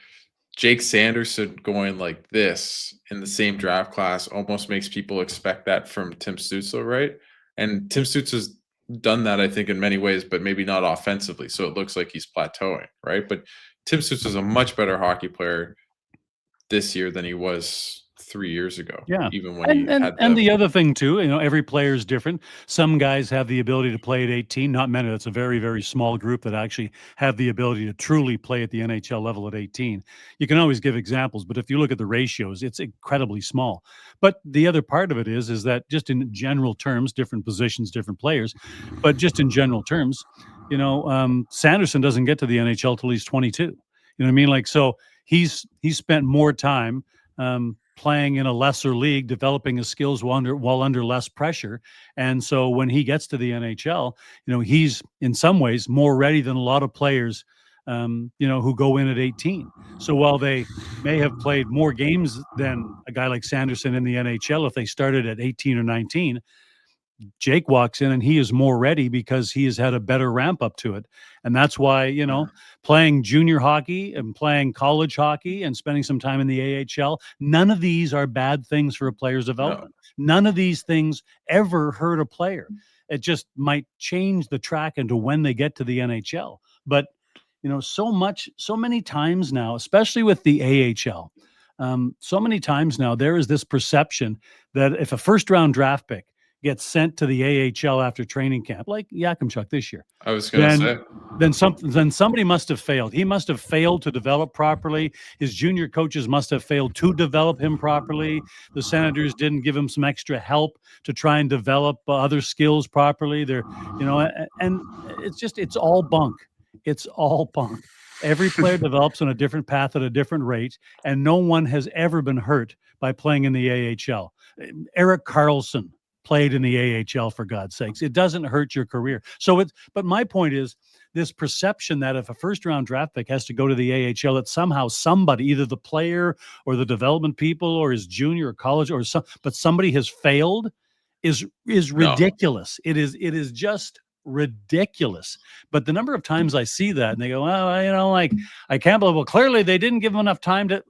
Jake Sanderson going like this in the same draft class almost makes people expect that from Tim Stutzle, right? And Tim Stutzle's done that, I think, in many ways, but maybe not offensively. So it looks like he's plateauing, right? But Tim Stutzle is a much better hockey player this year than he was 3 years ago. Yeah. Even when he had And the the other thing too, every player is different. Some guys have the ability to play at 18, not many. That's a very, very small group that actually have the ability to truly play at the NHL level at 18. You can always give examples, but if you look at the ratios, it's incredibly small. But the other part of it is that just in general terms, different positions, different players, but just in general terms, Sanderson doesn't get to the NHL till he's 22. You know what I mean? Like, so he's spent more time playing in a lesser league, developing his skills while under less pressure. And so when he gets to the NHL, he's in some ways more ready than a lot of players, who go in at 18. So while they may have played more games than a guy like Sanderson in the NHL, if they started at 18 or 19, Jake walks in and he is more ready because he has had a better ramp up to it. And that's why, playing junior hockey and playing college hockey and spending some time in the AHL, none of these are bad things for a player's no. development. None of these things ever hurt a player. It just might change the track into when they get to the NHL. But, so many times now, especially with the AHL, so many times now, there is this perception that if a first round draft pick gets sent to the AHL after training camp, like Yakimchuk this year, I was going to say. then somebody must have failed. He must have failed to develop properly. His junior coaches must have failed to develop him properly. The Senators didn't give him some extra help to try and develop other skills properly. And it's all bunk. It's all bunk. Every player develops on a different path at a different rate, and no one has ever been hurt by playing in the AHL. Eric Carlson played in the AHL, for God's sakes. It doesn't hurt your career. But my point is this perception that if a first round draft pick has to go to the AHL, that somehow somebody, either the player or the development people or his junior or college but somebody has failed is ridiculous. It is just ridiculous. But the number of times I see that and they go, well, I can't believe, well, clearly they didn't give him enough time to.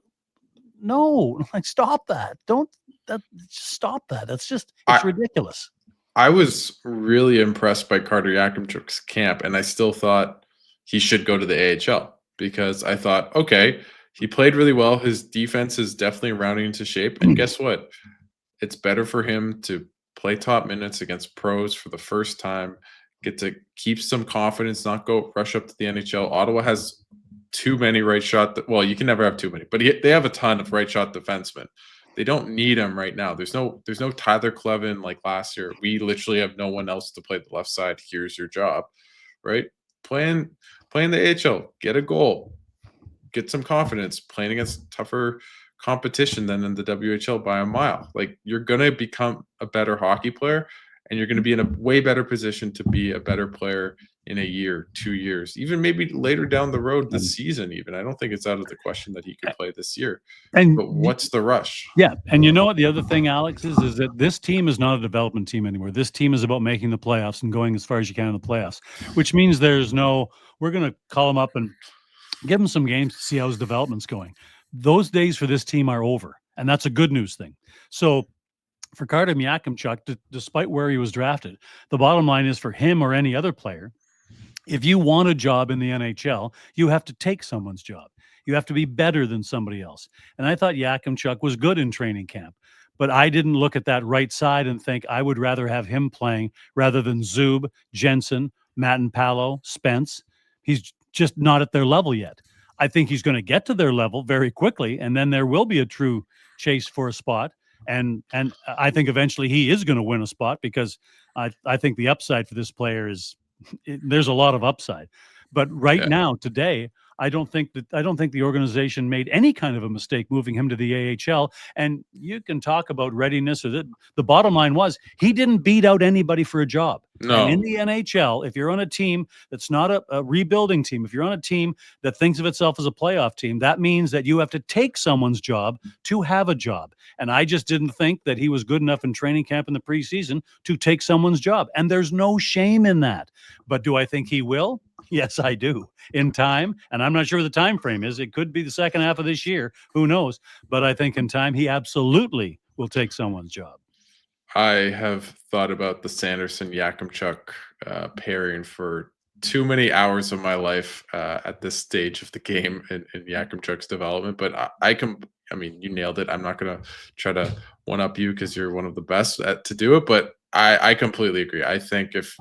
No, stop that. Stop that. It's ridiculous. I was really impressed by Carter Yakimchuk's camp, and I still thought he should go to the AHL because I thought, okay, he played really well. His defense is definitely rounding into shape. And guess what? It's better for him to play top minutes against pros for the first time, get to keep some confidence, not go rush up to the NHL. Ottawa has too many right shot. Well, you can never have too many, but they have a ton of right shot defensemen. They don't need him right now. There's no Tyler Clevin like last year. We literally have no one else to play the left side. Here's your job, right? Playing the AHL, get a goal, get some confidence. Playing against tougher competition than in the WHL by a mile. Like, you're gonna become a better hockey player, and you're gonna be in a way better position to be a better player in a year, 2 years, even maybe later down the road this season. Even I don't think it's out of the question that he could play this year. And but what's the rush? Yeah, and you know what the other thing, Alex, is that this team is not a development team anymore. This team is about making the playoffs and going as far as you can in the playoffs, which means we're going to call him up and give him some games to see how his development's going. Those days for this team are over, and that's a good news thing. So for Carter Yakimchuk, despite where he was drafted, the bottom line is for him or any other player, if you want a job in the NHL, you have to take someone's job. You have to be better than somebody else. And I thought Yakimchuk was good in training camp, but I didn't look at that right side and think I would rather have him playing rather than Zub, Jensen, Matt-Palo, Spence. He's just not at their level yet. I think he's going to get to their level very quickly, and then there will be a true chase for a spot. And I think eventually he is going to win a spot because I think the upside for this player there's a lot of upside. But right now, today, I don't think the organization made any kind of a mistake moving him to the AHL. And you can talk about readiness, or the bottom line was he didn't beat out anybody for a job. No. And in the NHL, if you're on a team that's not a rebuilding team, if you're on a team that thinks of itself as a playoff team, that means that you have to take someone's job to have a job. And I just didn't think that he was good enough in training camp in the preseason to take someone's job. And there's no shame in that. But do I think he will? Yes, I do. In time, and I'm not sure the time frame is. It could be the second half of this year. Who knows? But I think in time, he absolutely will take someone's job. I have thought about the Sanderson Yakimchuk pairing for too many hours of my life at this stage of the game in Yakimchuk's development. But I mean, you nailed it. I'm not gonna try to one up you because you're one of the best to do it, but I completely agree. I think if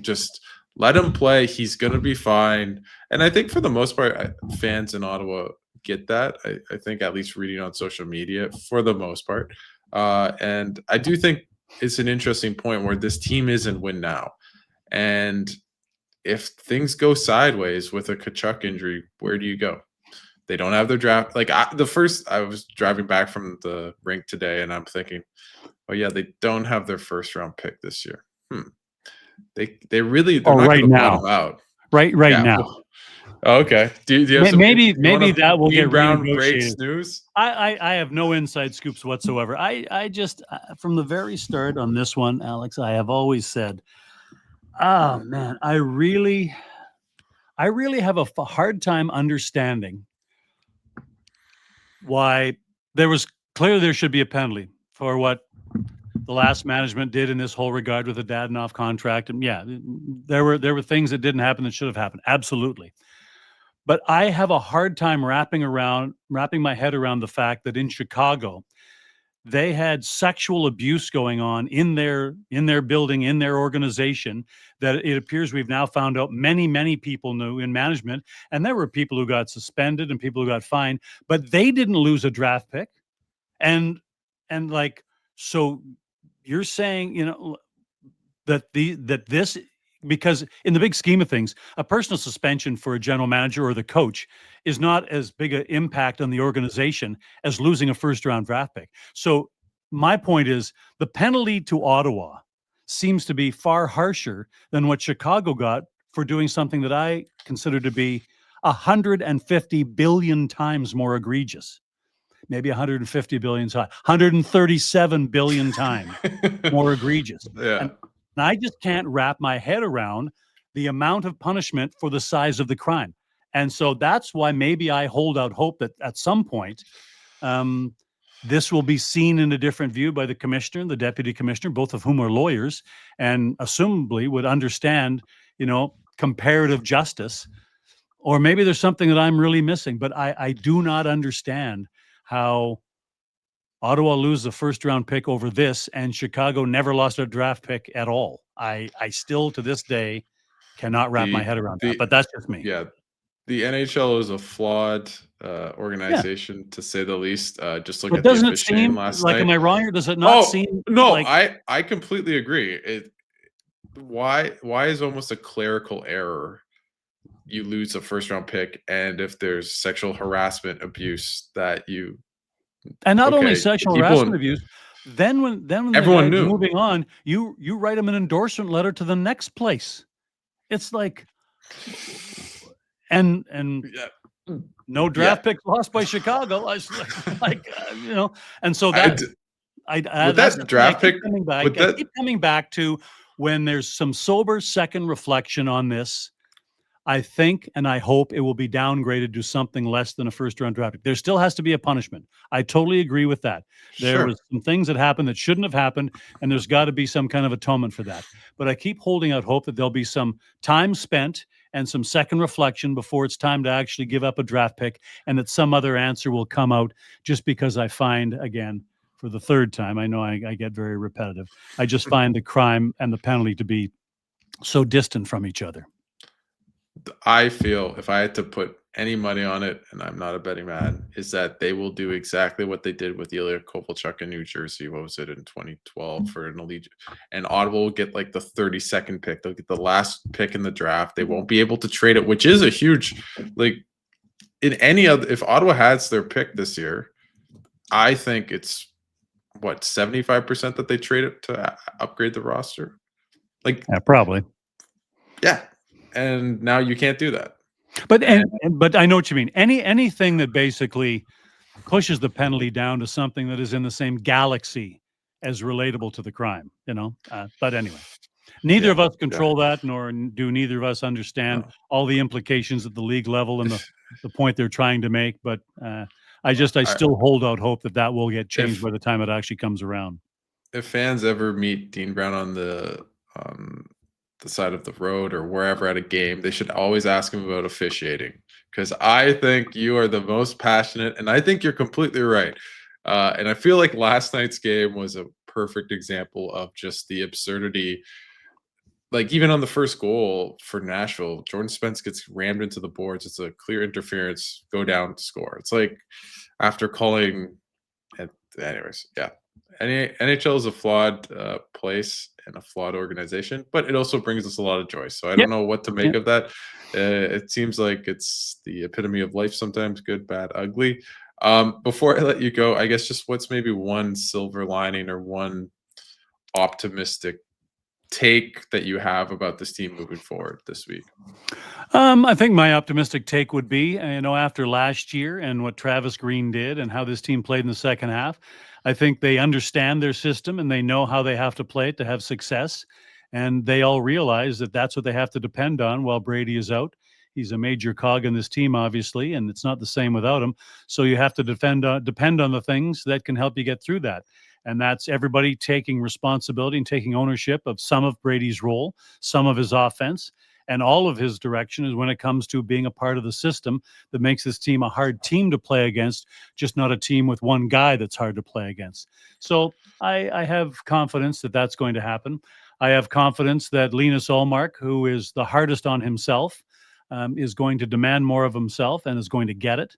just let him play, he's gonna be fine. And I think for the most part, fans in Ottawa get that. I think at least reading on social media for the most part. And I do think it's an interesting point where this team is in win now. And if things go sideways with a Tkachuk injury, where do you go? They don't have their draft. Like I was driving back from the rink today, and I'm thinking, oh yeah, they don't have their first round pick this year. They're not right going to now. bottom out. Right Yeah. now. Well, okay. Do you have some? Maybe you wanna that will Dean get Brown breaks renegotiated. news. I have no inside scoops whatsoever. I just from the very start on this one, Alex, I have always said, oh man, I really have a hard time understanding why there should be a penalty for what the last management did in this whole regard with the Dadonov contract. And yeah, there were things that didn't happen that should have happened. Absolutely. But I have a hard time wrapping my head around the fact that in Chicago, they had sexual abuse going on in their building, in their organization, that it appears we've now found out many people knew in management. And there were people who got suspended and people who got fined, but they didn't lose a draft pick. And like, so you're saying, that this, because in the big scheme of things, a personal suspension for a general manager or the coach is not as big an impact on the organization as losing a first round draft pick. So my point is the penalty to Ottawa seems to be far harsher than what Chicago got for doing something that I consider to be 150 billion times more egregious. Maybe 150 billion times, 137 billion times more egregious. Yeah. And I just can't wrap my head around the amount of punishment for the size of the crime. And so that's why maybe I hold out hope that at some point, this will be seen in a different view by the commissioner and the deputy commissioner, both of whom are lawyers and assumably would understand, comparative justice. Or maybe there's something that I'm really missing, but I do not understand how Ottawa lose the first round pick over this and Chicago never lost a draft pick at all. I still to this day cannot wrap my head around that, but that's just me. Yeah. The NHL is a flawed organization, to say the least. Just look But at the doesn't it officiating seem last like, night. am I wrong, or does it not seem no, like I completely agree. Why is almost a clerical error you lose a first round pick, and if there's sexual harassment, abuse that you and not only okay, sexual people harassment abuse, then when Everyone the guy's knew. moving on, you write them an endorsement letter to the next place. It's like, and Yeah. no draft pick lost by Chicago. I was like, and so that With that's that the thing. draft pick, I keep coming back to when there's some sober second reflection on this. I think and I hope it will be downgraded to something less than a first round draft pick. There still has to be a punishment. I totally agree with that. There Sure. was some things that happened that shouldn't have happened, and there's got to be some kind of atonement for that. But I keep holding out hope that there'll be some time spent and some second reflection before it's time to actually give up a draft pick, and that some other answer will come out, just because I find, again, for the third time, I know I get very repetitive, I just find the crime and the penalty to be so distant from each other. I feel if I had to put any money on it, and I'm not a betting man, is that they will do exactly what they did with Ilya Kovalchuk in New Jersey. What was it, in 2012 for an Allegiant? And Ottawa will get like the 32nd pick. They'll get the last pick in the draft. They won't be able to trade it, which is a huge, like, in any other, if Ottawa has their pick this year, I think it's 75% that they trade it to upgrade the roster. Like, Yeah, probably. yeah. And now you can't do that. But but I know what you mean. Anything that basically pushes the penalty down to something that is in the same galaxy as relatable to the crime, But anyway, neither of us control that, nor do neither of us understand all the implications at the league level and the point they're trying to make. But I still hold out hope that will get changed by the time it actually comes around. If fans ever meet Dean Brown on the side of the road or wherever at a game, they should always ask him about officiating, because I think you are the most passionate, and I think you're completely right. And I feel like last night's game was a perfect example of just the absurdity. Like, even on the first goal for Nashville, Jordan Spence gets rammed into the boards. It's a clear interference, go down, score. It's like after calling anyways, yeah. NHL is a flawed place and a flawed organization, but it also brings us a lot of joy. So I Yep. don't know what to make of that. It seems like it's the epitome of life sometimes, good, bad, ugly. Before I let you go, I guess just what's maybe one silver lining or one optimistic take that you have about this team moving forward this week? I think my optimistic take would be, after last year and what Travis Green did and how this team played in the second half, I think they understand their system and they know how they have to play it to have success. And they all realize that that's what they have to depend on while Brady is out. He's a major cog in this team, obviously, and it's not the same without him. So you have to depend on the things that can help you get through that. And that's everybody taking responsibility and taking ownership of some of Brady's role, some of his offense, and all of his direction is when it comes to being a part of the system that makes this team a hard team to play against, just not a team with one guy that's hard to play against. So I have confidence that that's going to happen. I have confidence that Linus Ullmark, who is the hardest on himself, is going to demand more of himself and is going to get it.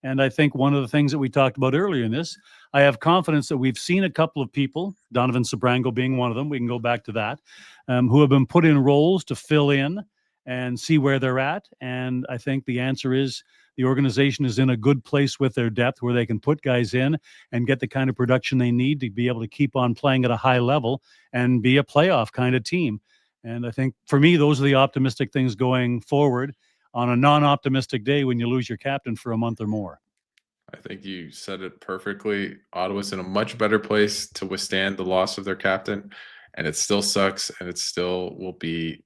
And I think one of the things that we talked about earlier in this, I have confidence that we've seen a couple of people, Donovan Sabrango being one of them, we can go back to that, who have been put in roles to fill in and see where they're at. And I think the answer is the organization is in a good place with their depth where they can put guys in and get the kind of production they need to be able to keep on playing at a high level and be a playoff kind of team. And I think for me, those are the optimistic things going forward on a non-optimistic day when you lose your captain for a month or more. I think you said it perfectly. Ottawa's in a much better place to withstand the loss of their captain, and it still sucks, and it still will be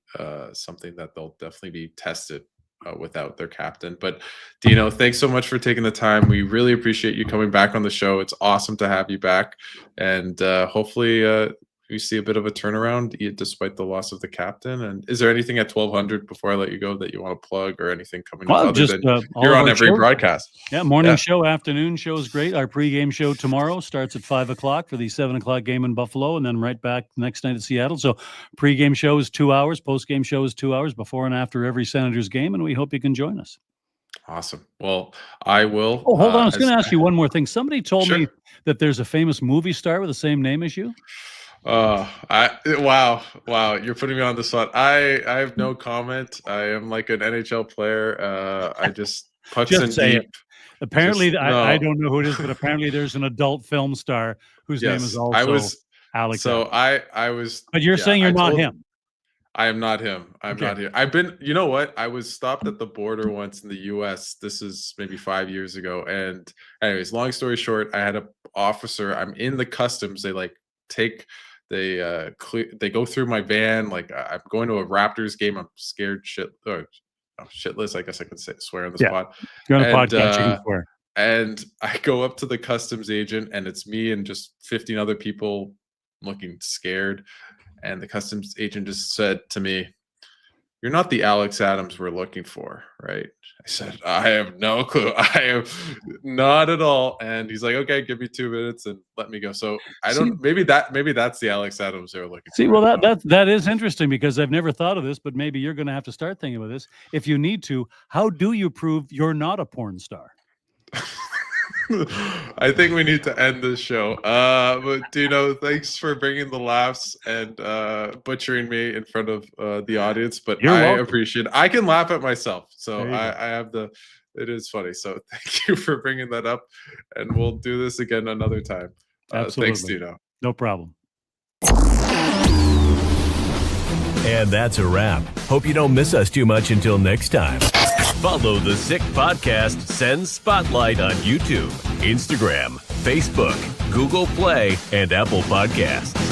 something that they'll definitely be tested without their captain. But Dino, thanks so much for taking the time. We really appreciate you coming back on the show. It's awesome to have you back, and hopefully we see a bit of a turnaround despite the loss of the captain. And is there anything at 1200 before I let you go that you want to plug or anything coming up other than you're on every broadcast? Yeah, morning show, afternoon show is great. Our pregame show tomorrow starts at 5 o'clock for the 7 o'clock game in Buffalo, and then right back next night at Seattle. So pregame show is 2 hours, postgame show is 2 hours before and after every Senators game, and we hope you can join us. Awesome. Well, I will. Oh, hold on. I was going to ask you one more thing. Somebody told me that there's a famous movie star with the same name as you. Wow, you're putting me on the spot. I have no comment. I am like an NHL player. I just pucks in deep. Apparently, I don't know who it is, but apparently there's an adult film star whose name is also Alex. So I was. But you're saying you're not him. I am not him. I'm not here. I've been, you know what? I was stopped at the border once in the US. This is maybe 5 years ago. And anyways, long story short, I had an officer. I'm in the customs. They they go through my van. Like, I'm going to a Raptors game. I'm scared shitless. I guess I could swear on the spot. You're on a podcast, you can swear. And I go up to the customs agent, and it's me and just 15 other people looking scared. And the customs agent just said to me, "You're not the Alex Adams we're looking for, right?" I said, "I have no clue. I am not at all." And he's like, "Okay, give me 2 minutes and let me go." So maybe that's the Alex Adams they're looking for. See, well, that is interesting because I've never thought of this, but maybe you're going to have to start thinking about this. If you need to, how do you prove you're not a porn star? I think we need to end this show. But Dino, thanks for bringing the laughs and butchering me in front of the audience. But I appreciate it. I can laugh at myself, so I have the. It is funny. So thank you for bringing that up, and we'll do this again another time. Absolutely. Thanks, Dino. No problem. And that's a wrap. Hope you don't miss us too much until next time. Follow the Sick Podcast Sens Spotlight on YouTube, Instagram, Facebook, Google Play, and Apple Podcasts.